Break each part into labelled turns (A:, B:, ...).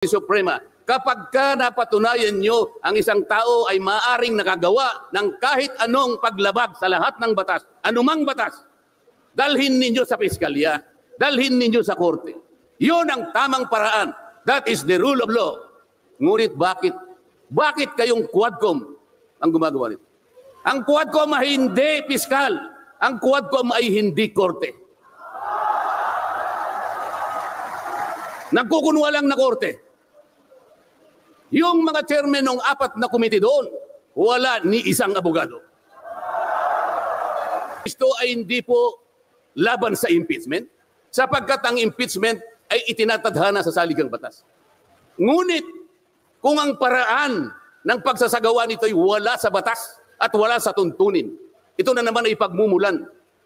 A: Suprema, kapag ka napatunayan nyo ang isang tao ay maaring nakagawa ng kahit anong paglabag sa lahat ng batas, anumang batas, dalhin ninyo sa piskalya, dalhin ninyo sa korte. Yun ang tamang paraan. That is the rule of law. Ngunit bakit? Bakit kayong Quadcom ang gumagawa nito? Ang Quadcom ay hindi piskal. Ang Quadcom ay hindi korte. Nagkukunwa lang na korte. Yung mga chairman ng 4 na komite doon, wala ni isang abogado. Ito ay hindi po laban sa impeachment, sapagkat ang impeachment ay itinatadhana sa saligang batas. Ngunit, kung ang paraan ng pagsasagawa nito ay wala sa batas at wala sa tuntunin, ito na naman ay pagmumulan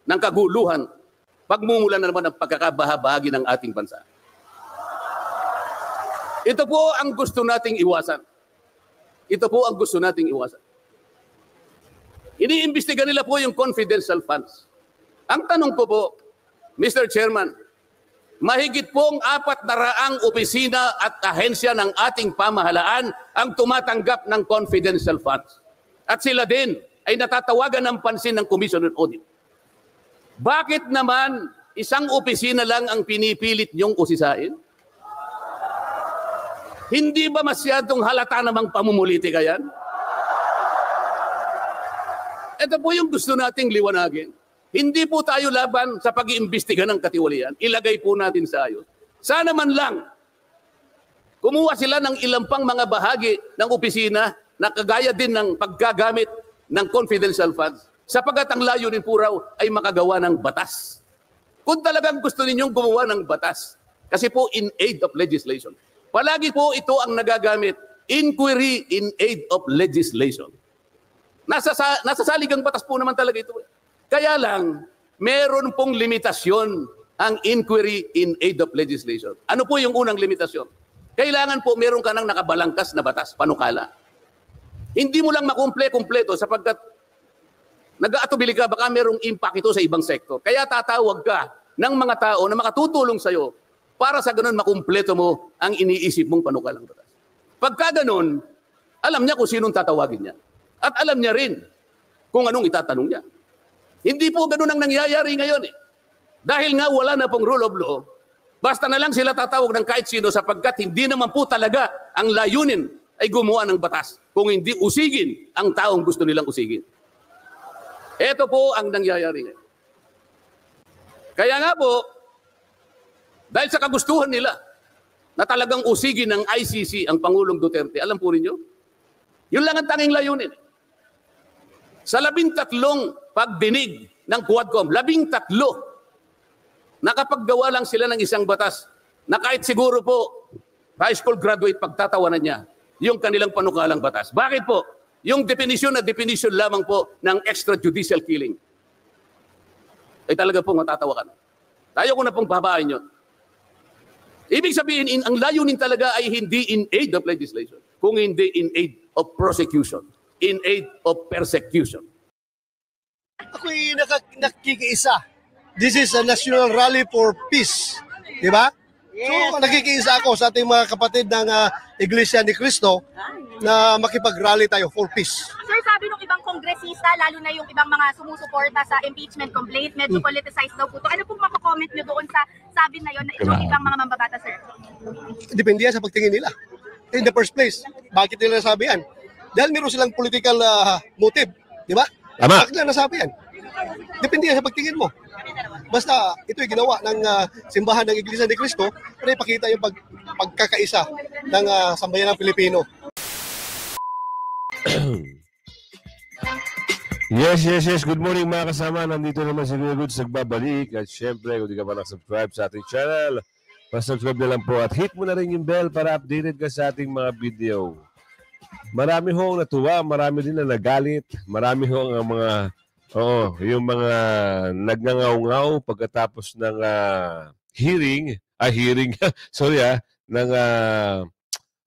A: ng kaguluhan, pagmumulan na naman ng pagkakabahabagi ng ating bansa. Ito po ang gusto nating iwasan. Ito po ang gusto nating iwasan. Iniimbestiga nila po yung confidential funds. Ang tanong ko po, Mr. Chairman, mahigit pong 400 opisina at ahensya ng ating pamahalaan ang tumatanggap ng confidential funds. At sila din ay natatawagan ng pansin ng Commission on Audit. Bakit naman isang opisina lang ang pinipilit niyong usisain? Hindi ba masyadong halata namang pamumuliti kayan? Ito po yung gusto nating liwanagin. Hindi po tayo laban sa pag-iimbestiga ng katiwalian. Ilagay po natin sa ayos. Sana man lang, kumuha sila ng ilang pang mga bahagi ng opisina na kagaya din ng paggagamit ng confidential funds, sapagat ang layunin po raw ay makagawa ng batas. Kung talagang gusto ninyong gumawa ng batas, kasi po in aid of legislation, palagi po ito ang nagagamit, inquiry in aid of legislation. Nasa saligang batas po naman talaga ito. Kaya lang, meron pong limitasyon ang inquiry in aid of legislation. Ano po yung unang limitasyon? Kailangan po meron ka ng nakabalangkas na batas, panukala. Hindi mo lang makumple-kumpleto sapagkat nag-aatubili ka, baka merong impact ito sa ibang sektor. Kaya tatawag ka ng mga tao na makatutulong sa'yo para sa ganun makumpleto mo ang iniisip mong panukalang batas. Pagka ganun, alam niya kung sinong tatawagin niya. At alam niya rin kung anong itatanong niya. Hindi po ganun ang nangyayari ngayon eh. Dahil nga wala na pong rule of law, basta na lang sila tatawag ng kahit sino sapagkat hindi naman po talaga ang layunin ay gumawa ng batas kung hindi usigin ang taong gusto nilang usigin. Ito po ang nangyayari ngayon. Kaya nga po, dahil sa kagustuhan nila na talagang usigin ng ICC ang Pangulong Duterte, alam po ninyo, yun lang ang tanging layunin. Sa 13 pagdinig ng Quadcom, 13, nakapaggawa lang sila ng isang batas na kahit siguro po high school graduate pagtatawanan niya yung kanilang panukalang batas. Bakit po? Yung definition na definition lamang po ng extrajudicial killing. Ay talaga po matatawa ka na. Tayo ko na pong babain yun. Ibig sabihin, ang layunin talaga ay hindi in aid of legislation, kung hindi in aid of prosecution, in aid of persecution.
B: Ako'y nakikiisa. This is a national rally for peace. Di ba? Yes. So, nakikiisa ako sa ating mga kapatid ng Iglesia ni Cristo na makipag-rally tayo for peace.
C: Sir, sabi ng ibang kongresista, lalo na yung ibang mga sumusuporta sa impeachment complaint, medyo politicized daw po ito. Ano pong makakomment nyo doon sa sabi na yun ng ibang mga mambabata, sir?
B: Depende yan sa pagtingin nila. In the first place, bakit nila nasabi yan? Dahil meron silang political motive. Di ba?
D: Tama.
B: Bakit nila nasabi yan? Depende yan sa pagtingin mo. Basta ito'y ginawa ng simbahan ng Iglesia ni Cristo para ipakita yung pagkakaisa ng sambayan ng Pilipino.
D: Yes. Good morning mga kasama. Nandito naman si Kuya Goods nagbabalik. At syempre, kung di ka pa nakasubscribe sa ating channel, pasubscribe na lang po at hit mo na rin yung bell para updated ka sa ating mga video. Marami hong natuwa, marami din na nagalit, marami hong mga yung mga nagngangaw-ngaw pagkatapos ng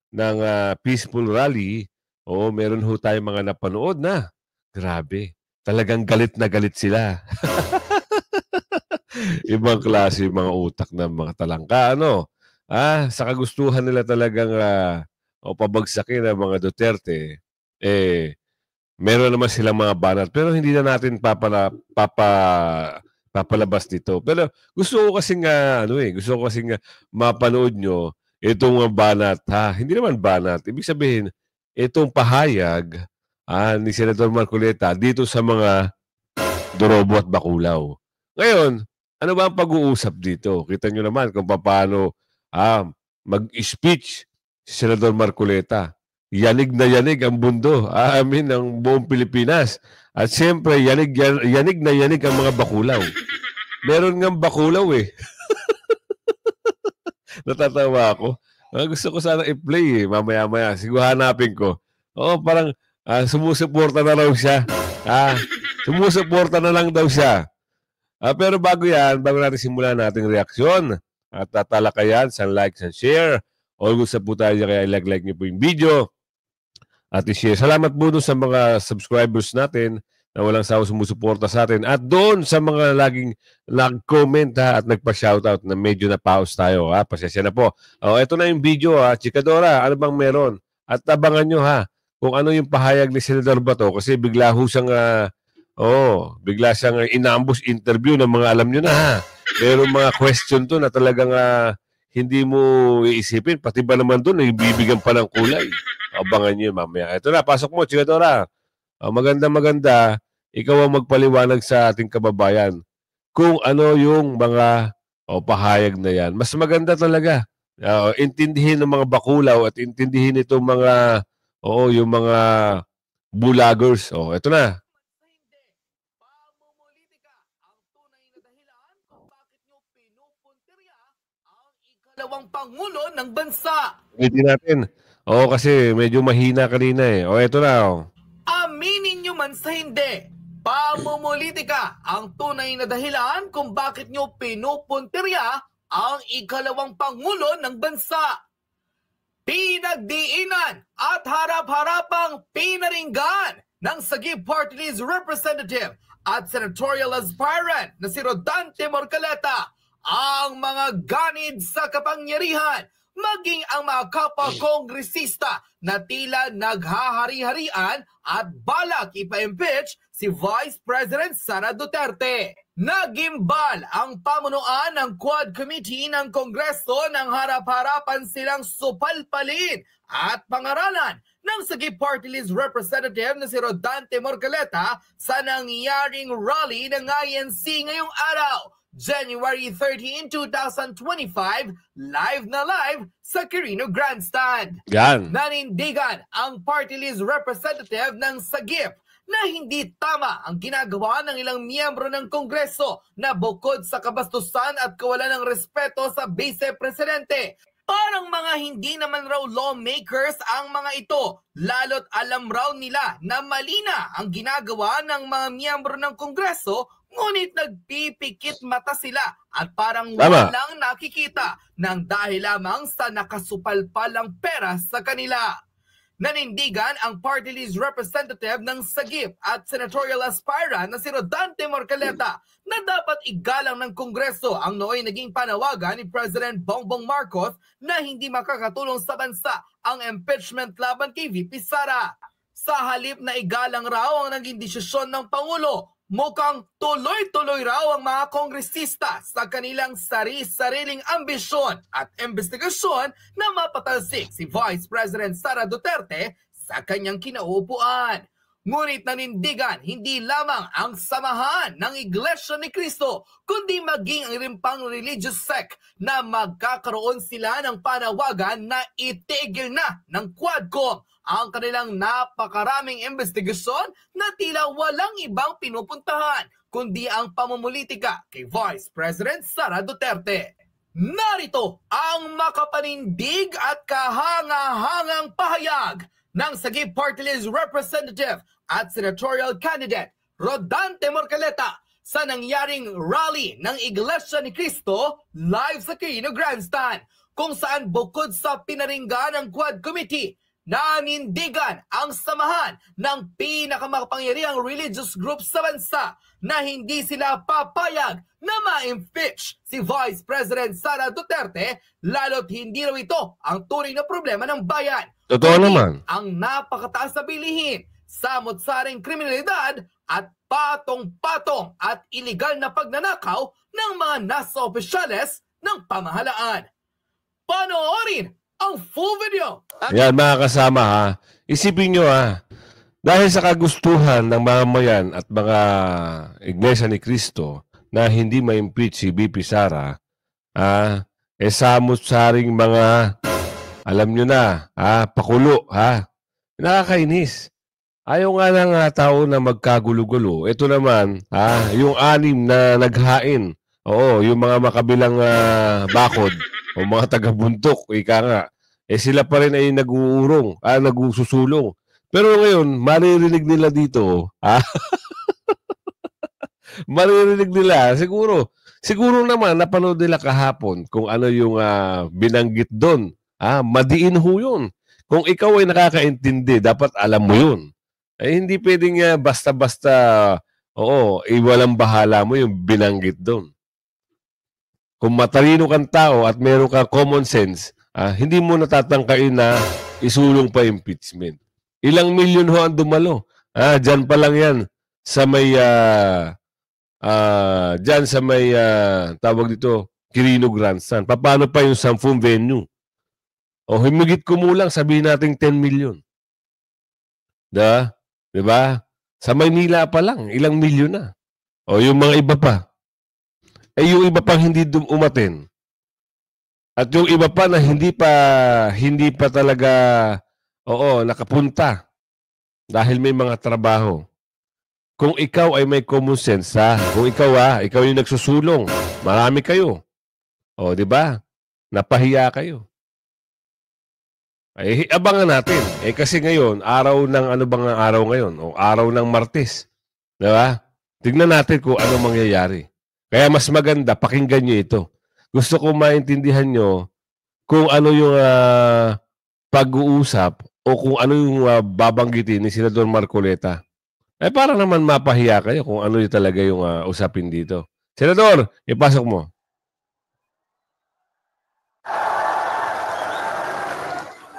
D: ng peaceful rally. Oo, meron ho tayong mga napanood na. Grabe. Talagang galit na galit sila. Ibang klase mga utak ng mga talangka, ano? sa kagustuhan nila talagang o pabagsakin ang mga Duterte, meron naman silang mga banat. Pero hindi na natin papalabas dito. Pero gusto ko kasing gusto ko kasing mapanood nyo itong banat. Hindi naman banat. Ibig sabihin, itong pahayag ni Senador Marcoleta dito sa mga Dorobo at Bacolao. Ngayon, ano ba ang pag-uusap dito? Kita nyo naman kung paano mag-speech si Senador Marcoleta. Yanig na yanig ang mundo, ang buong Pilipinas. At siyempre, yanig na yanig ang mga Bacolao. Meron nga Bacolao eh. Natatawa ako. Gusto ko sana i-play mamaya-maya. Siguro hanapin ko. Parang sumusuporta na raw siya. Sumusuporta na lang daw siya. Pero bago natin simulan nating reaksyon at tatalakayan, sa likes and share. All good sa po tayo, kaya like niyo po yung video at i-share. Salamat po doon sa mga subscribers natin na walang sawa sumusuporta sa atin. At doon sa mga laging nag-comment at nagpa-shoutout na medyo na-pause tayo. Pasensya na po. Ito na yung video. Chikadora, ano bang meron? At abangan nyo kung ano yung pahayag ni Senador Bato kasi bigla siyang inambush interview ng mga alam nyo na Merong mga question to na talagang hindi mo iisipin. Pati ba naman doon, bibigyan pa ng kulay. Abangan nyo mamaya. Ito na, pasok mo, Chikadora. Maganda. Ikaw ang magpaliwanag sa ating kababayan kung ano yung mga pahayag na yan. Mas maganda talaga. Intindihin ng mga Bacolao at intindihin itong mga yung mga bulagers. Ito na.
E: Dalawang pangulo ng bansa.
D: Ulitin natin. Kasi medyo mahina kanina eh. Ito na.
E: Aminin nyo man sa hindi, pamumulitika ang tunay na dahilan kung bakit nyo pinupuntirya ang ikalawang pangulo ng bansa. Pinagdiinan at harap-harapang pinaringgan ng Sagip Party List Representative at Senatorial Aspirant na si Rodante Morcaleta ang mga ganid sa kapangyarihan, maging ang mga kapwa-kongresista na tila naghahari-harian at balak ipa-impeach si Vice President Sara Duterte. Nagimbal ang pamunuan ng Quad Committee ng Kongreso nang harap-harapan silang supalpalin at pangaralan ng Sagip Party List Representative na si Rodante Morcaleta sa nangyaring rally ng INC ngayong araw, January 13, 2025, live sa Quirino Grandstand. Nanindigan ang party list representative ng Sagip na hindi tama ang ginagawa ng ilang miyembro ng Kongreso na bukod sa kabastusan at kawalan ng respeto sa Vice Presidente. Parang mga hindi naman raw lawmakers ang mga ito, lalo't alam raw nila na mali na ang ginagawa ng mga miyembro ng Kongreso, ngunit nagpipikit mata sila at parang walang nakikita nang dahil lamang sa nakasupalpalang pera sa kanila. Nanindigan ang party list representative ng Sagip at senatorial aspirant na si Rodante Morcaleta na dapat igalang ng Kongreso ang nooy naging panawagan ni President Bongbong Marcos na hindi makakatulong sa bansa ang impeachment laban kay VP Sara. Sa halip na igalang raw ang naging desisyon ng Pangulo, mukhang tuloy-tuloy raw ang mga kongresista sa kanilang sari-sariling ambisyon at investigasyon na mapatalsik si Vice President Sara Duterte sa kanyang kinauupuan. Ngunit nanindigan hindi lamang ang samahan ng Iglesia ni Cristo, kundi maging ang rimpang religious sect na magkakaroon sila ng panawagan na itigil na ng Quadcom ang kanilang napakaraming investigasyon na tila walang ibang pinupuntahan kundi ang pamumulitika kay Vice President Sara Duterte. Narito ang makapanindig at kahanga-hangang pahayag ng Sagip Party List Representative at Senatorial Candidate Rodante Morcaleta sa nangyaring rally ng Iglesia ni Cristo live sa Quirino Grandstand, kung saan bukod sa pinaringgan ng Quad Committee, nanindigan ang samahan ng pinakamakapangyarihang religious group sa bansa na hindi sila papayag na ma-impeach si Vice President Sara Duterte, lalo't hindi raw ito ang tunay na problema ng bayan.
D: Totoo naman.
E: Ang napakataas na bilihin, samot-saring kriminalidad at patong-patong at iligal na pagnanakaw ng mga nasa opisyales ng pamahalaan. Panoorin ang full video!
D: Yan mga kasama ha. Isipin nyo ha. Dahil sa kagustuhan ng mamayan at mga Iglesia ni Cristo na hindi ma-impeach si BP Sara, samot-saring mga, alam nyo na, pakulo, nakakainis. Ayaw nga ng tao na magkagulo-gulo. Ito naman, yung 6 na naghain. Oo, yung mga makabilang bakod o mga taga-buntok, ika nga. Sila pa rin ay nag-uurong, nagsusulong. Pero ngayon, maririnig nila dito, maririnig nila, siguro naman, napanood nila kahapon kung ano yung binanggit doon. Madiin ho yun. Kung ikaw ay nakakaintindi, dapat alam mo yun. Hindi pwedeng basta-basta, walang bahala mo yung binanggit doon. Kung matalino kang tao at meron kang common sense, hindi mo natatangkain na isulong pa impeachment. Ilang milyon ho ang dumalo. Diyan pa lang yan sa may tawag dito, Quirino Grandstand. Paano pa yung 10 venue? O himigit kumulang, sabihin natin 10 million. Diba? Sa Maynila pa lang, ilang milyon na. O yung mga iba pa. Yung iba pang hindi umaten. At yung iba pa na hindi pa talaga nakapunta dahil may mga trabaho. Kung ikaw ay may common sense, kung ikaw yung nagsusulong, marami kayo. O, di ba? Napahiya kayo. Abangan natin. Kasi ngayon, araw ng ano bang araw ngayon? O araw ng Martes. Di ba? Tignan natin kung ano mangyayari. Kaya mas maganda, pakinggan nyo ito. Gusto ko maintindihan nyo kung ano yung pag-uusap o kung ano yung babanggitin ni Senador Marcoleta. Para naman mapahiya kayo kung ano yung talaga yung usapin dito. Senador, ipasok mo.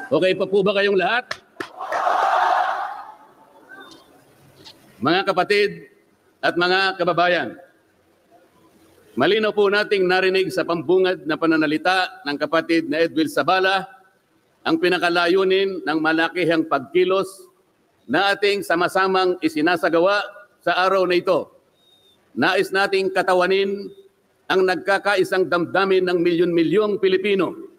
A: Okay pa po ba kayong lahat? Mga kapatid at mga kababayan, malinaw po nating narinig sa pambungad na pananalita ng kapatid na Edwil Sabala ang pinakalayunin ng malakihang pagkilos na ating sama-samang isinasagawa sa araw na ito. Nais nating katawanin ang nagkakaisang damdamin ng milyon-milyong Pilipino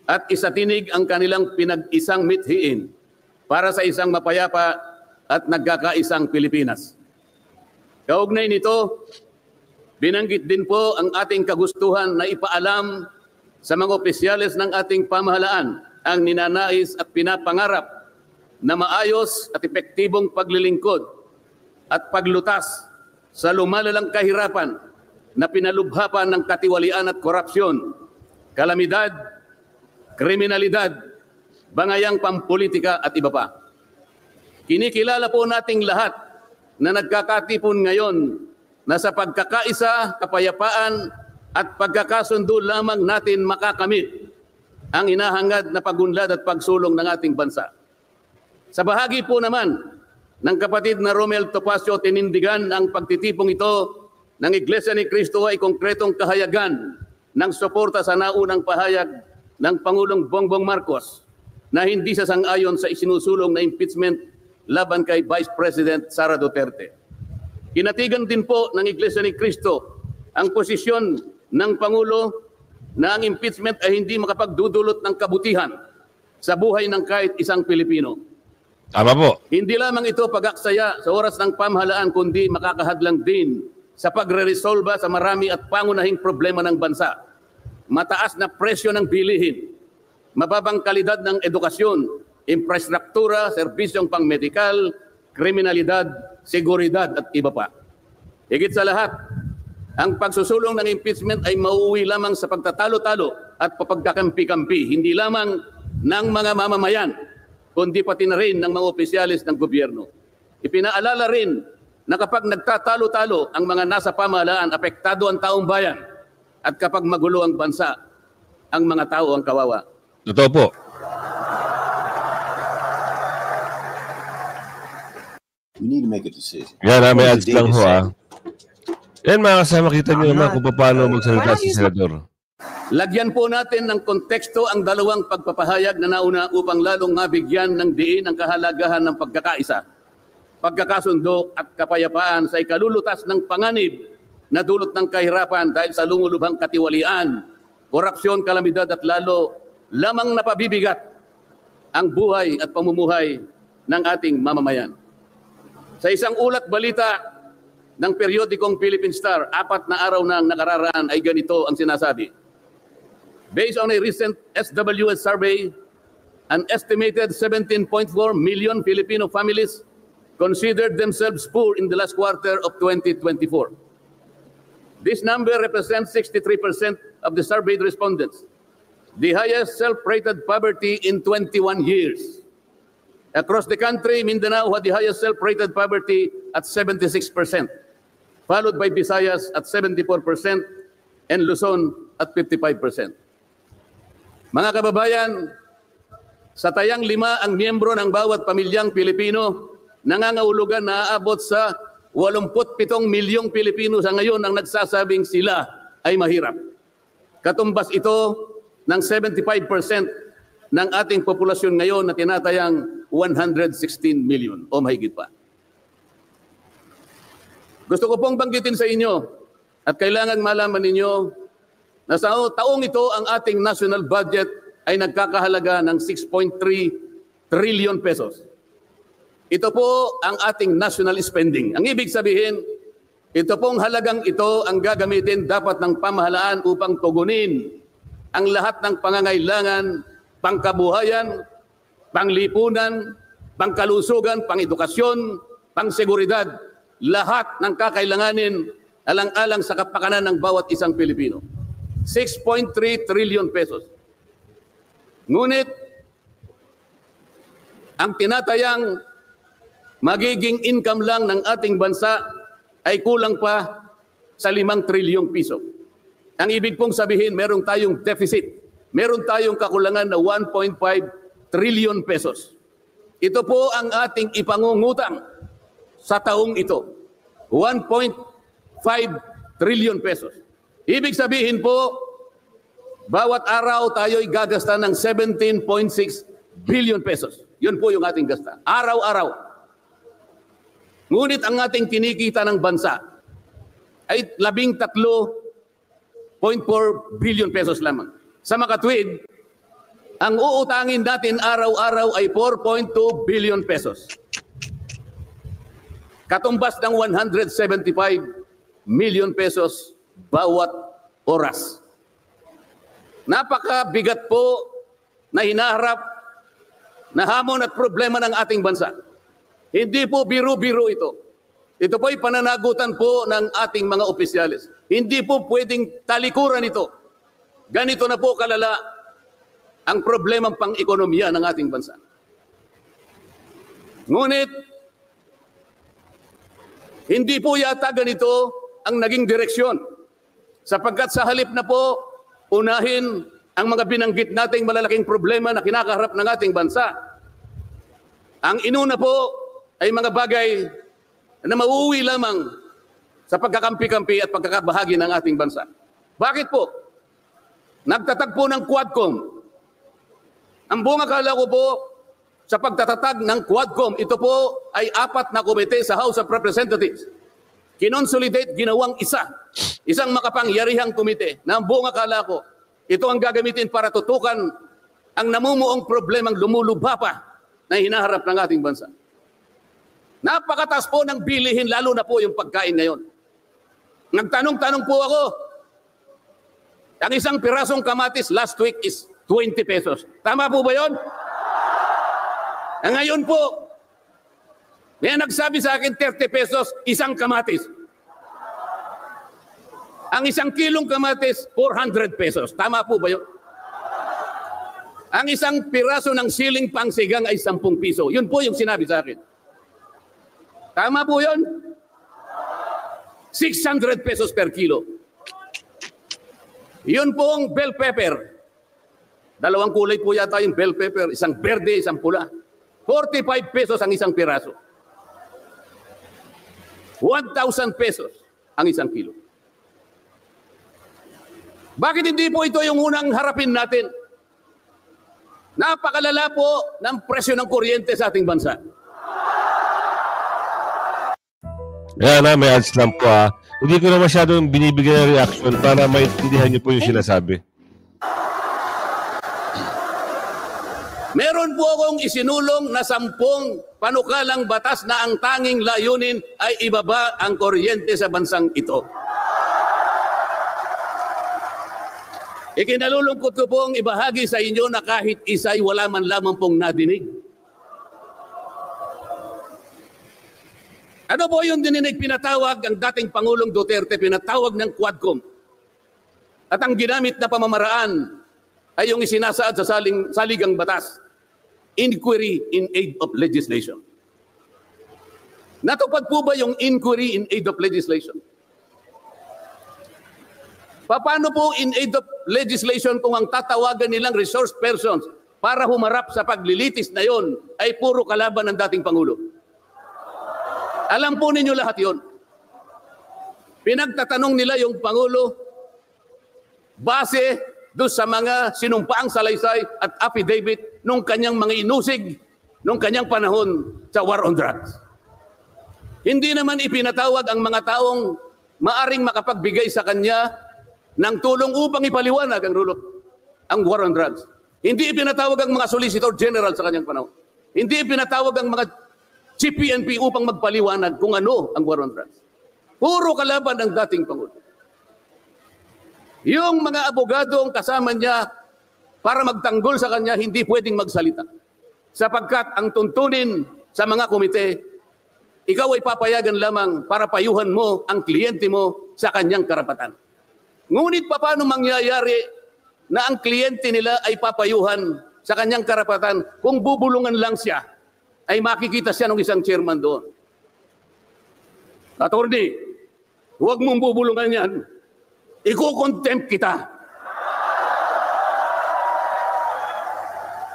A: at isatinig ang kanilang pinag-isang mithiin para sa isang mapayapa at nagkakaisang Pilipinas. Kaugnay nito, binanggit din po ang ating kagustuhan na ipaalam sa mga opisyales ng ating pamahalaan ang ninanais at pinapangarap na maayos at epektibong paglilingkod at paglutas sa lumalalang kahirapan na pinalubhapan ng katiwalian at korupsyon, kalamidad, kriminalidad, bangayang pampolitika at iba pa. Kinikilala po nating lahat na nagkakatipon ngayon na sa pagkakaisa, kapayapaan at pagkakasundo lamang natin makakamit ang hinahangad na pagunlad at pagsulong ng ating bansa. Sa bahagi po naman ng kapatid na Romel Topacio, tinindigan ang pagtitipong ito ng Iglesia ni Cristo ay konkretong kahayagan ng suporta sa naunang pahayag ng Pangulong Bongbong Marcos na hindi sasang-ayon sa isinusulong na impeachment laban kay Vice President Sara Duterte. Kinatigan din po ng Iglesia ni Cristo ang posisyon ng Pangulo na ang impeachment ay hindi makapagdudulot ng kabutihan sa buhay ng kahit isang Pilipino.
D: Tama po.
A: Hindi lamang ito pag-aksaya sa oras ng pamahalaan kundi makakahadlang din sa pagre-resolba sa marami at pangunahing problema ng bansa. Mataas na presyo ng bilihin, mababang kalidad ng edukasyon, infrastruktura, serbisyong pangmedikal, kriminalidad, seguridad at iba pa. Higit sa lahat, ang pagsusulong ng impeachment ay mauuwi lamang sa pagtatalo-talo at papagkakampi-kampi, hindi lamang ng mga mamamayan, kundi pati na rin ng mga opisyalis ng gobyerno. Ipinaalala rin na kapag nagtatalo-talo ang mga nasa pamahalaan, apektado ang taong bayan. At kapag magulo ang bansa, ang mga tao ang kawawa.
D: Totoo po.
F: We need to make a decision.
D: Yan, may
F: What
D: ads
F: did
D: lang
F: David
D: ho
F: say?
D: Yan mga kasama, kita nyo naman kung paano magsalita si Senador.
A: Lagyan po natin ng konteksto ang dalawang pagpapahayag na nauna upang lalong mabigyan ng diin ang kahalagahan ng pagkakaisa, pagkakasundo at kapayapaan sa ikalulutas ng panganib na dulot ng kahirapan dahil sa lumulubhang katiwalian, korupsyon, kalamidad at lalo lamang napabibigat ang buhay at pamumuhay ng ating mamamayan. Sa isang ulat balita ng periodikong Philippine Star, 4 na araw na ang nakararaan ay ganito ang sinasabi. Based on a recent SWS survey, an estimated 17.4 million Filipino families considered themselves poor in the last quarter of 2024. This number represents 63% of the surveyed respondents, the highest self-rated poverty in 21 years. Across the country, Mindanao had the highest self-rated poverty at 76%, followed by Visayas at 74% and Luzon at 55%. Mga kababayan, sa tayang 5 ang miyembro ng bawat pamilyang Pilipino, nangangahulugan na aabot sa 87 milyong Pilipino sa ngayon ang nagsasabing sila ay mahirap. Katumbas ito ng 75% ng ating populasyon ngayon na tinatayang 116 million o mahigit pa. Gusto ko pong banggitin sa inyo at kailangan malaman ninyo na sa taong ito ang ating national budget ay nagkakahalaga ng 6.3 trillion pesos. Ito po ang ating national spending. Ang ibig sabihin, ito pong halagang ito ang gagamitin dapat ng pamahalaan upang tugunin ang lahat ng pangangailangan, pangkabuhayan, panglipunan, pangkalusugan, pangedukasyon, pangseguridad, lahat ng kakailanganin alang-alang sa kapakanan ng bawat isang Pilipino. 6.3 trillion pesos. Ngunit, ang tinatayang magiging income lang ng ating bansa ay kulang pa sa 5 trilyong piso. Ang ibig pong sabihin, meron tayong deficit. Meron tayong kakulangan na 1.5 trillion pesos. Ito po ang ating ipangungutang sa taong ito. 1.5 trillion pesos. Ibig sabihin po, bawat araw tayo'y gagasta ng 17.6 billion pesos. Yun po yung ating gasta. Araw-araw. Ngunit ang ating kinikita ng bansa ay 13.4 billion pesos lamang. Sa makatwid, ang uutangin natin araw-araw ay 4.2 billion pesos. Katumbas ng 175 million pesos bawat oras. Napakabigat po na hinaharap na hamon at problema ng ating bansa. Hindi po biro-biro ito. Ito po ay pananagutan po ng ating mga opisyalis. Hindi po pwedeng talikuran ito. Ganito na po kalala ang problemang pang-ekonomiya ng ating bansa. Ngunit, hindi po yata ganito ang naging direksyon. Sapagkat sa halip na po, unahin ang mga binanggit nating malalaking problema na kinakaharap ng ating bansa. Ang inuna po ay mga bagay na mauuwi lamang sa pagkakampi-kampi at pagkakabahagi ng ating bansa. Bakit po? Nagtatagpo ng Quadcom. Ang buong akala ko po sa pagtatatag ng Quadcom, ito po ay 4 na komite sa House of Representatives. Kinonsolidate, ginawang isang makapangyarihang komite na ang buong akala ko, ito ang gagamitin para tutukan ang namumuong problemang lumulubha pa na hinaharap ng ating bansa. Napakataas po ng bilihin, lalo na po yung pagkain ngayon. Nagtanong-tanong po ako, ang isang pirasong kamatis last week is 20 pesos. Tama po ba yun? Ngayon po, may nagsabi sa akin 30 pesos isang kamatis. Ang 1 kilong kamatis, 400 pesos. Tama po ba yun? Ang isang piraso ng siling pangsigang ay 10 piso. Yun po yung sinabi sa akin. Tama po yun? 600 pesos per kilo. Yun pong bell pepper. 2 kulay po yata yung bell pepper. Isang berde, isang pula. 45 pesos ang isang piraso. 1,000 pesos ang isang kilo. Bakit hindi po ito yung unang harapin natin? Napakalala po ng presyo ng kuryente sa ating bansa.
D: Yan na, may ads lang po ha. Hindi ko na masyadong binibigyan ng reaction para maintindihan niyo po yung sinasabi.
A: Meron po akong isinulong na 10 panukalang batas na ang tanging layunin ay ibaba ang kuryente sa bansang ito. Ikinalulungkot ko pong ibahagi sa inyo na kahit isa'y wala man lamang pong nadinig. Ano po yung dininig pinatawag ang dating Pangulong Duterte, pinatawag ng Quadcom. At ang ginamit na pamamaraan ay yung isinasaad sa saligang batas. Inquiry in aid of legislation. Natupad po ba yung inquiry in aid of legislation? Paano po in aid of legislation kung ang tatawagan nilang resource persons para humarap sa paglilitis na yon ay puro kalaban ng dating Pangulo? Alam po ninyo lahat yon. Pinagtatanong nila yung Pangulo base doon sa mga sinumpaang salaysay at affidavit nung kanyang mga inusig nung kanyang panahon sa war on drugs. Hindi naman ipinatawag ang mga taong maaring makapagbigay sa kanya ng tulong upang ipaliwanag ang war on drugs. Hindi ipinatawag ang mga solicitor general sa kanyang panahon. Hindi ipinatawag ang mga Chief PNP upang magpaliwanag kung ano ang war on drugs. Puro kalaban ng dating Pangulo. Yung mga abogadong kasama niya para magtanggol sa kanya, hindi pwedeng magsalita. Sapagkat ang tuntunin sa mga komite, ikaw ay papayagan lamang para payuhan mo ang kliyente mo sa kanyang karapatan. Ngunit paano mangyayari na ang kliyente nila ay papayuhan sa kanyang karapatan kung bubulungan lang siya, ay makikita siya ng isang chairman doon. Attorney, huwag mong bubulungan yan. Iko-contempt kita.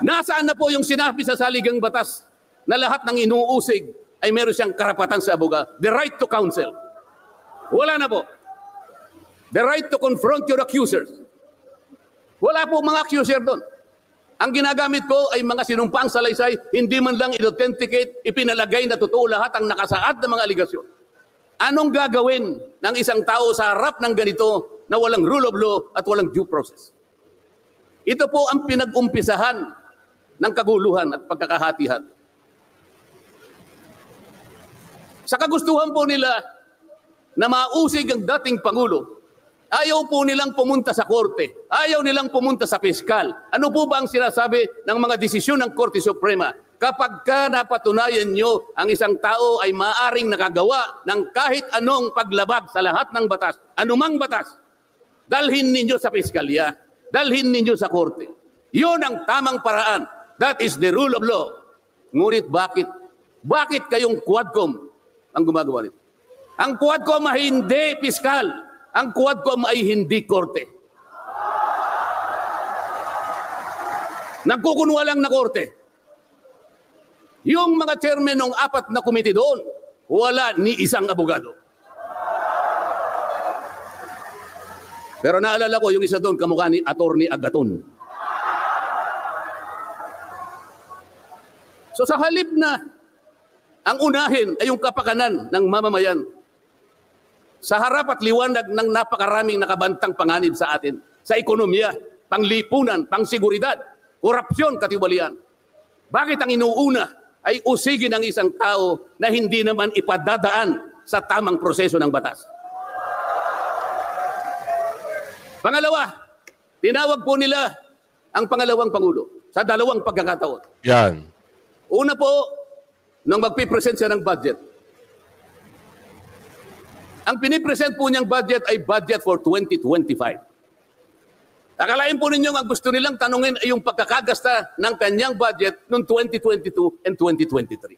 A: Nasaan na po yung sinabi sa saligang batas na lahat ng inuusig ay meron siyang karapatan sa abogado? The right to counsel. Wala na po. The right to confront your accusers. Wala po mga accuser doon. Ang ginagamit ko ay mga sinumpang salaysay, hindi man lang i-authenticate, ipinalagay na totoo lahat ang nakasaad na mga aligasyon. Anong gagawin ng isang tao sa harap ng ganito na walang rule of law at walang due process? Ito po ang pinag-umpisahan ng kaguluhan at pagkakahatihan. Sa kagustuhan po nila na mausig ang dating Pangulo, ayaw po nilang pumunta sa korte. Ayaw nilang pumunta sa piskal. Ano po ba ang sinasabi ng mga desisyon ng Korte Suprema? Kapag ka napatunayan nyo ang isang tao ay maaring nakagawa ng kahit anong paglabag sa lahat ng batas, anumang batas, dalhin ninyo sa piskalya, dalhin ninyo sa korte. Yun ang tamang paraan. That is the rule of law. Ngunit bakit? Bakit kayong Quadcom ang gumagawa nito? Ang Quadcom ay hindi piskal. Ang Quadcom ay hindi korte. Nagkukunwa lang na korte. Yung mga chairman ng 4 na komite doon, wala ni isang abogado. Pero naalala ko yung isa doon, kamukha ni Attorney Agaton. So sa halip na ang unahin ay yung kapakanan ng mamamayan, sa harap at liwanag ng napakaraming nakabantang panganib sa atin, sa ekonomiya, panglipunan, pangseguridad, korupsyon, katiwalian. Bakit ang inuuna ay usigin ng isang tao na hindi naman ipadadaan sa tamang proseso ng batas? Pangalawa, tinawag po nila ang pangalawang Pangulo sa 2 pagkakataon.
D: Yan.
A: Una po, nung magpipresent siya ng budget. Ang pinipresent po niyang budget ay budget for 2025. Akalain po ninyo ang gusto nilang tanungin ay yung pagkakagasta ng kanyang budget noong 2022 and 2023.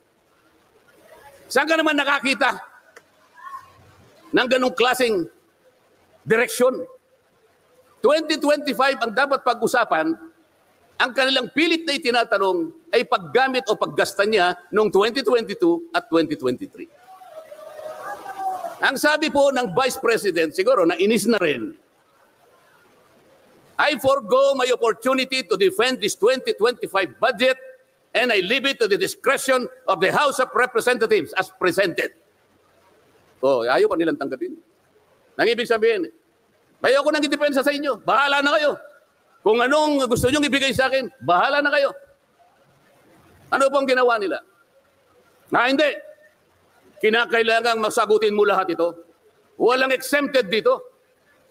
A: Saan ka naman nakakita ng ganong klaseng direksyon? 2025 ang dapat pag-usapan, ang kanilang pilit na itinatanong ay paggamit o paggasta niya noong 2022 at 2023. Ang sabi po ng Vice President, siguro nainis na rin, I forgo my opportunity to defend this 2025 budget and I leave it to the discretion of the House of Representatives as presented. Oh, ayaw pa nilang tanggapin. Nang ibig sabihin, ayaw ko nang idepensa sa inyo. Bahala na kayo. Kung anong gusto nyong ibigay sa akin, bahala na kayo. Ano pong ginawa nila? Hindi. Kinakailangang masagutin mo lahat ito. Walang exempted dito.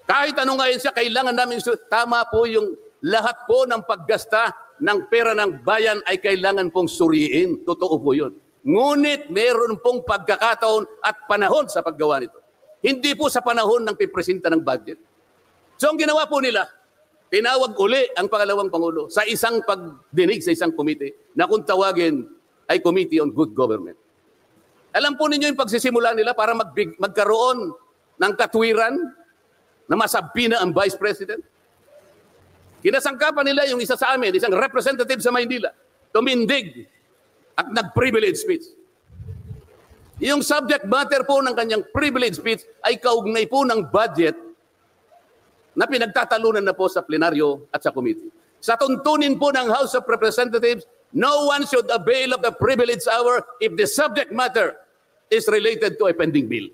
A: Kahit ano ngayon siya, kailangan namin, tama po yung lahat po ng paggasta ng pera ng bayan ay kailangan pong suriin. Totoo po yun. Ngunit meron pong pagkakataon at panahon sa paggawa nito. Hindi po sa panahon ng pipresenta ng budget. So ang ginawa po nila, tinawag uli ang pangalawang Pangulo sa isang pagdinig sa isang komite na kung tawagin ay Committee on Good Government. Alam po ninyo yung pagsisimula nila para magkaroon ng katwiran na masabi na ang Vice President? Kinasangkapan nila yung isa sa amin, isang representative sa Maynila, tumindig at nag-privilege speech. Yung subject matter po ng kanyang privilege speech ay kaugnay po ng budget na pinagtatalunan na po sa plenaryo at sa committee. Sa tuntunin po ng House of Representatives, no one should avail of the privilege hour if the subject matter is related to a pending bill.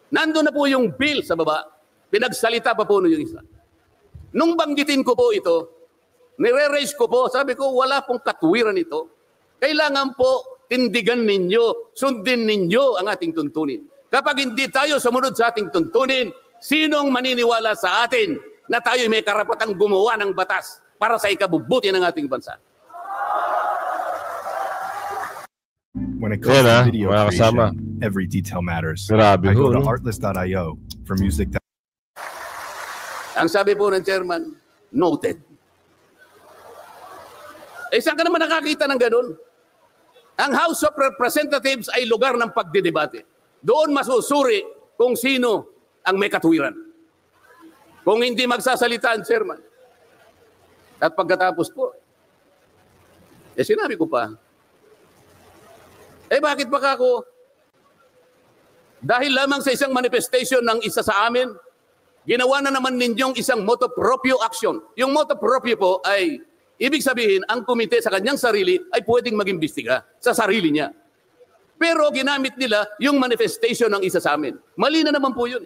A: Nandun na po yung bill sa baba. Pinagsalita pa po yung isa. Nung banggitin ko po ito, nire-raise ko po, sabi ko, wala pong katwiran ito. Kailangan po tindigan ninyo, sundin ninyo ang ating tuntunin. Kapag hindi tayo sumunod sa ating tuntunin, sinong maniniwala sa atin na tayo may karapatang gumawa ng batas para sa ikabubuti ng ating bansa?
G: When it comes to video
D: mga kasama.
G: creation, every detail matters.
D: Grabe
G: I
D: ho,
G: go to
D: no?
G: artlist.io for music.
A: Ang sabi po ng chairman, noted. Saan ka naman nakakita ng ganun? Ang House of Representatives ay lugar ng pagdidebate. Doon masusuri kung sino ang may katwiran. Kung hindi magsasalita ang chairman. At pagkatapos po, sinabi ko pa, bakit ba ako? Dahil lamang sa isang manifestation ng isa sa amin, ginawa na naman ninyong isang motu proprio action. Yung motu proprio po ay, ibig sabihin, ang komite sa kanyang sarili ay pwedeng mag-imbestiga sa sarili niya. Pero ginamit nila yung manifestation ng isa sa amin. Mali na naman po yun.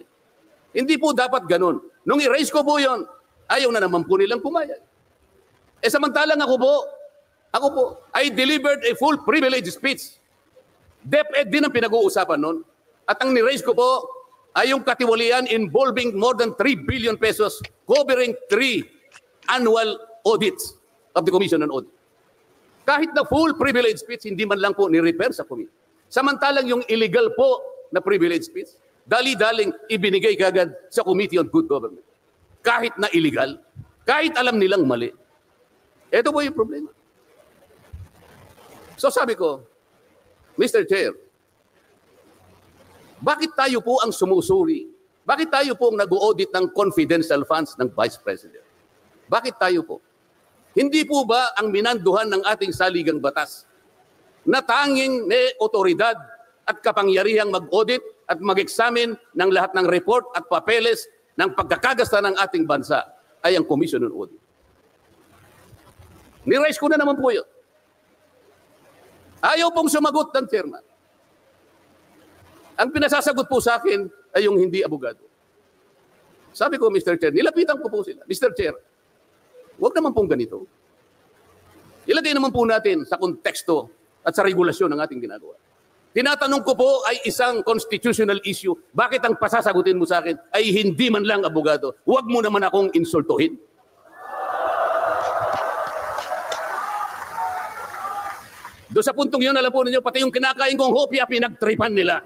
A: Hindi po dapat ganun. Nung i-raise ko po yun, ayaw na naman po nilang pumayag. Samantalang ako po, I delivered a full privilege speech. DepEd din ang pinag-uusapan nun. At ang ni-raise ko po ay yung katiwalian involving more than 3 billion pesos covering 3 annual audits of the Commission on Audit. Kahit na full privilege speech, hindi man lang po ni-repair sa committee. Samantalang yung illegal po na privilege speech, dali-daling ibinigay kagad sa Committee on Good Government. Kahit na illegal, kahit alam nilang mali. Ito po yung problema. So sabi ko, Mr. Chair, bakit tayo po ang sumusuri? Bakit tayo po ang nag-audit ng confidential funds ng Vice President? Bakit tayo po? Hindi po ba ang minanduhan ng ating saligang batas na tanging may otoridad at kapangyarihang mag-audit at mag-examine ng lahat ng report at papeles ng pagkakagasta ng ating bansa ay ang Commission on Audit? Ni-raise ko na naman po yun. Ayaw pong sumagot ng chairman. Ang pinasasagot po sa akin ay yung hindi abogado. Sabi ko, Mr. Chair, nilapitan ko po sila. Mr. Chair, huwag naman pong ganito. Ilagay naman po natin sa konteksto at sa regulasyon ng ating ginagawa. Tinatanong ko po ay isang constitutional issue. Bakit ang pasasagutin mo sa akin ay hindi man lang abogado? Huwag mo naman akong insultuhin. Doon sa puntong yun, alam po ninyo, pati yung kinakain kong hopya, pinagtripan nila.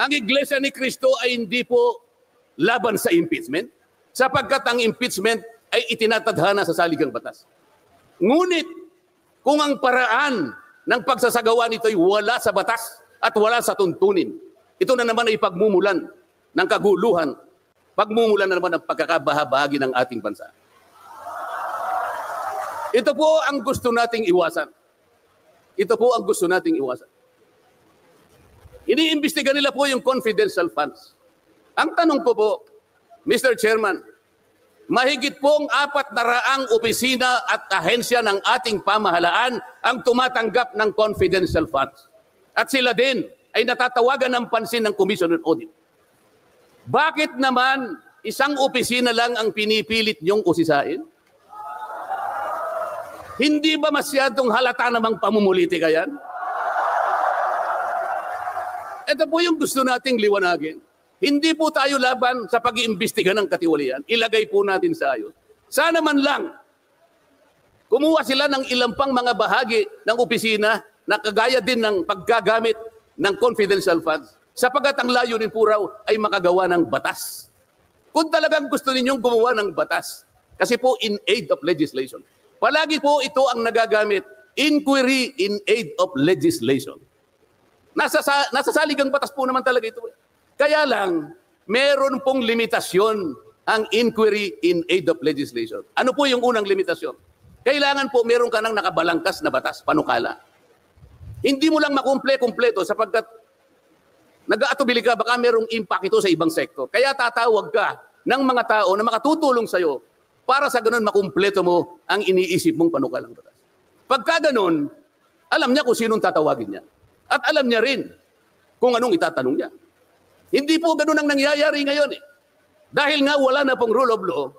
A: ang Iglesia ni Cristo ay hindi po laban sa impeachment, sapagkat ang impeachment ay itinatadhana sa saligang batas. Ngunit, kung ang paraan ng pagsasagawa nito ay wala sa batas at wala sa tuntunin, ito na naman ay pagmumulan ng kaguluhan, pagmumulan na naman ng pagkakabahabahagi ng ating bansa. Ito po ang gusto nating iwasan. Ito po ang gusto nating iwasan. Iniimbestiga nila po yung confidential funds. Ang tanong ko po, Mr. Chairman, mahigit pong 400 opisina at ahensya ng ating pamahalaan ang tumatanggap ng confidential funds. At sila din ay natatawagan ng pansin ng Commission on Audit. Bakit naman isang opisina lang ang pinipilit niyong usisain? Hindi ba masyadong halata namang pamumulitika yan? Ito po yung gusto nating liwanagin. Hindi po tayo laban sa pag-iimbestiga ng katiwalian. Ilagay po natin sa ayos. Sana man lang, kumuha sila ng ilang pang mga bahagi ng opisina na kagaya din ng paggagamit ng confidential funds, sapagat ang layunin po raw ay makagawa ng batas. Kung talagang gusto ninyong gumawa ng batas, kasi po in aid of legislation, palagi po ito ang nagagamit, inquiry in aid of legislation. Nasa saligang batas po naman talaga ito. Kaya lang, meron pong limitasyon ang inquiry in aid of legislation. Ano po yung unang limitasyon? Kailangan po meron ka ng nakabalangkas na batas, panukala. Hindi mo lang makumple-kumpleto sapagkat nag-aatubili ka, baka merong impact ito sa ibang sektor. Kaya tatawag ka ng mga tao na makatutulong sa'yo para sa ganun makumpleto mo ang iniisip mong panukalang batas. Pagka ganun, alam niya kung sinong tatawagin niya. At alam niya rin kung anong itatanong niya. Hindi po ganun ang nangyayari ngayon eh. Dahil nga wala na pong rule of law,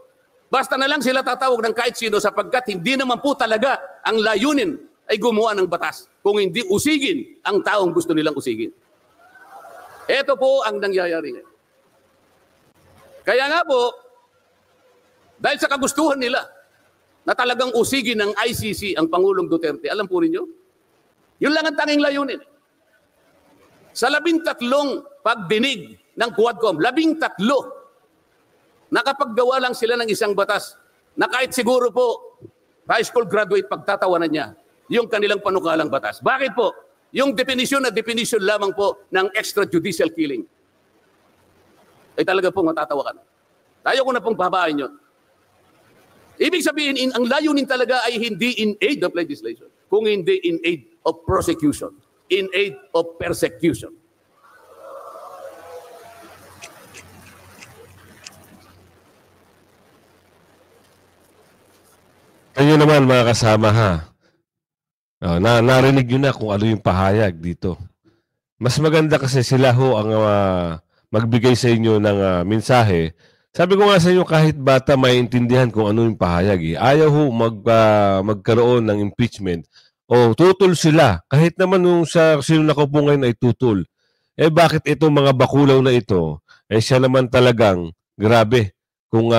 A: basta na lang sila tatawag ng kahit sino sapagkat hindi naman po talaga ang layunin ay gumawa ng batas kung hindi usigin ang taong gusto nilang usigin. Ito po ang nangyayari ngayon. Kaya nga po, dahil sa kagustuhan nila na talagang usigin ng ICC ang Pangulong Duterte, alam po ninyo, yun lang ang tanging layunin. Sa 13 pagdinig ng Quadcom, 13, nakapaggawa lang sila ng isang batas na kahit siguro po high school graduate pagtatawanan niya yung kanilang panukalang batas. Bakit po? Yung definition na definition lamang po ng extrajudicial killing. Ay talaga po matatawa ka na. Tayo ko na pong babain yun. Ibig sabihin, ang layunin talaga ay hindi in aid of legislation, kung hindi in aid of prosecution, in aid of persecution.
D: Kayo naman mga kasama ha. Narinig nyo na kung ano yung pahayag dito. Mas maganda kasi sila ho ang magbigay sa inyo ng mensahe. Sabi ko nga sa inyo, kahit bata maiintindihan kung ano yung pahayag. Ayaw ho magkaroon ng impeachment. O tutol sila. Kahit naman nung sino nakaupo ngayon ay tutol. Eh bakit itong mga bakulaw na ito, eh siya naman talagang grabe. Kung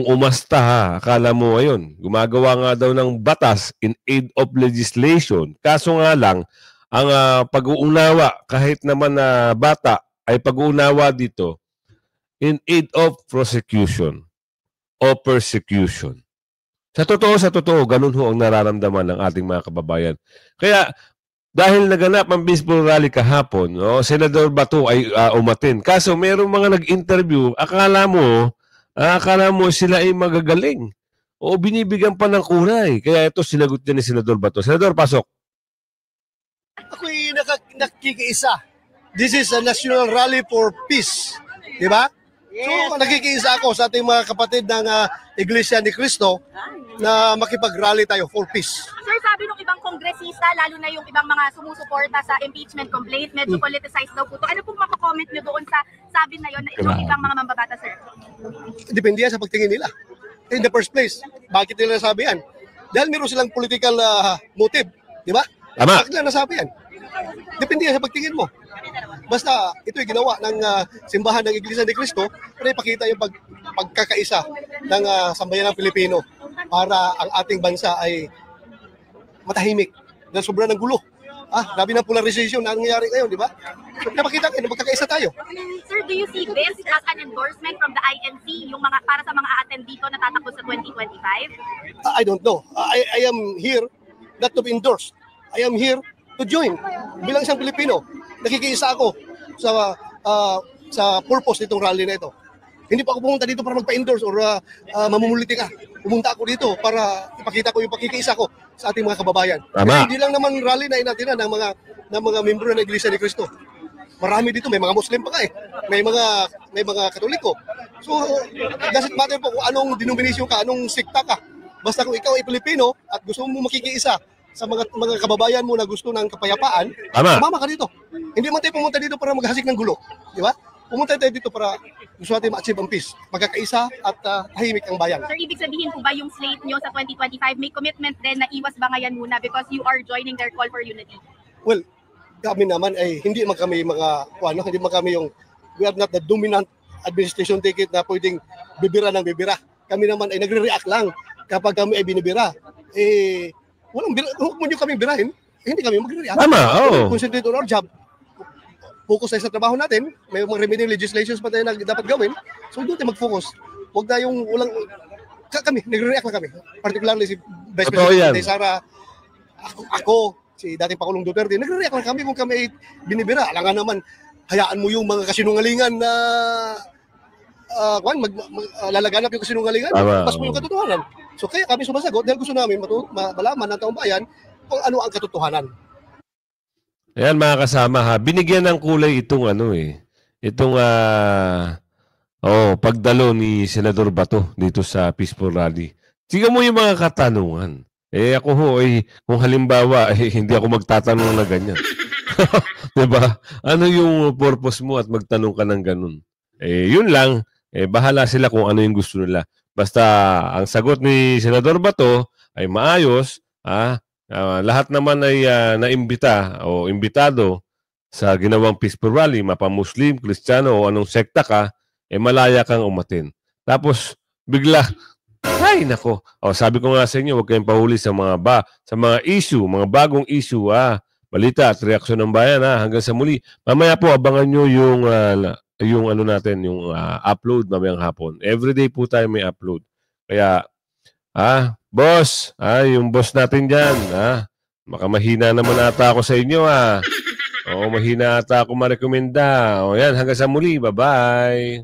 D: umasta ha, akala mo ayun, gumagawa nga daw ng batas in aid of legislation. Kaso nga lang, ang pag-uunawa, kahit naman na bata, ay pag-uunawa dito, in aid of prosecution o persecution. Sa totoo, ganun ho ang nararamdaman ng ating mga kababayan. Kaya, dahil naganap ang baseball rally kahapon, Senador Bato ay umatin. Kaso, mayroong mga nag-interview, akala mo sila ay magagaling. O binibigyan pa ng kulay. Kaya ito sinagot niya ni Senador Bato. Senador, pasok.
B: Ako'y nakikiisa. This is a national rally for peace. Di ba? So, nakikiisa ako sa ating mga kapatid ng Iglesia ni Cristo na makipag-rally tayo for peace.
C: Sir, sabi ng ibang kongresista, lalo na yung ibang mga sumusuporta sa impeachment complaint, medyo politicized daw po ito. Ano pong makakomment nyo doon sa sabi na yun ng ibang mga mambabata, sir?
B: Depende yan sa pagtingin nila. In the first place, bakit nila nasabi yan? Dahil meron silang political motive. Di ba?
D: Tama.
B: Bakit nila nasabi yan? Depende yan sa pagtingin mo. Basta ito'y ginawa ng simbahan ng Iglesia ni Cristo para ipakita yung pagkakaisa ng sambayan ng Pilipino para ang ating bansa ay matahimik dahil sobra ng gulo. Grabe na polarization na nangyayari ngayon, di ba? So, napakita kayo, magkakaisa tayo.
C: Sir, do you see this as an endorsement from the INC, yung mga para sa mga attend dito na tatakbo sa 2025?
B: I don't know. I am here not to be endorsed. I am here to join. Bilang isang Pilipino, nakikiisa ako sa purpose nitong rally na ito. Hindi pa ako pumunta dito para magpa-endorse or mamumuliti ka. Pumunta ako dito para ipakita ko yung pakikiisa ko sa ating mga kababayan.
D: Tama.
B: Hindi lang naman rally na inatin ng mga membro ng Iglesia ni Cristo. Marami dito, may mga Muslim pa nga eh. May mga Katoliko. So, does it matter po kung anong denomination ka, anong sikta ka. Basta kung ikaw ay Pilipino at gusto mo makikiisa sa mga kababayan mo na gusto ng kapayapaan, sumama ka dito. Hindi man tayo pumunta dito para maghasik ng gulo. Di ba? Pumunta tayo dito para gusto natin ma-achieve ang peace, magkakaisa at tahimik ang bayan.
C: Sir, ibig sabihin po ba yung slate nyo sa 2025 may commitment din na iwas bangayan muna because you are joining their call for unity?
B: Well, kami naman ay hindi man kami hindi man kami we have not the dominant administration ticket na pwedeng bibira ng bibira. Kami naman ay nagre-react lang kapag kami ay binibira. Huwag mo nyo kami birahin, hindi kami magre-react. Concentrate on our job. Focus tayo sa trabaho natin, may mga remedial legislations pa tayo na dapat gawin, so doon tayo mag-focus. Huwag tayong kami, nagre-react lang kami. Particularly si Vice President Sara, ako, si dating Pangulong Duterte, nagre-react lang kami kung kami ay binibira. Alangan naman, hayaan mo yung mga kasinungalingan na lalaganap yung kasinungalingan, pas mo yung katotohanan. So kaya kami sumasagot dahil gusto namin malaman ng taong bayan kung ano ang katotohanan.
D: Ayan mga kasama binigyan ng kulay itong pagdalo ni Senador Bato dito sa Peaceful Rally. Tingnan mo yung mga katanungan. Ako kung halimbawa hindi ako magtatanong na ganyan. 'Di ba? Ano yung purpose mo at magtanong ka ng ganun? Yun lang, bahala sila kung ano yung gusto nila. Basta ang sagot ni Senador Bato ay maayos, lahat naman ay naimbita o imbitado sa ginawang Peaceful Rally, mapa-Muslim, Kristiyano o anong sekta ka, malaya kang umatin. Tapos bigla, ay nako. Sabi ko nga sa inyo, huwag kayong pahuli sa mga issue, mga bagong issue, balita at reaksyon ng bayan. Hanggang sa muli. Mamaya po abangan nyo yung upload mamayang hapon. Everyday po tayo may upload. Kaya boss, yung boss natin dyan, baka mahina naman ata ako sa inyo, mahina ata ako marekomenda. Yan, hanggang sa muli, bye-bye.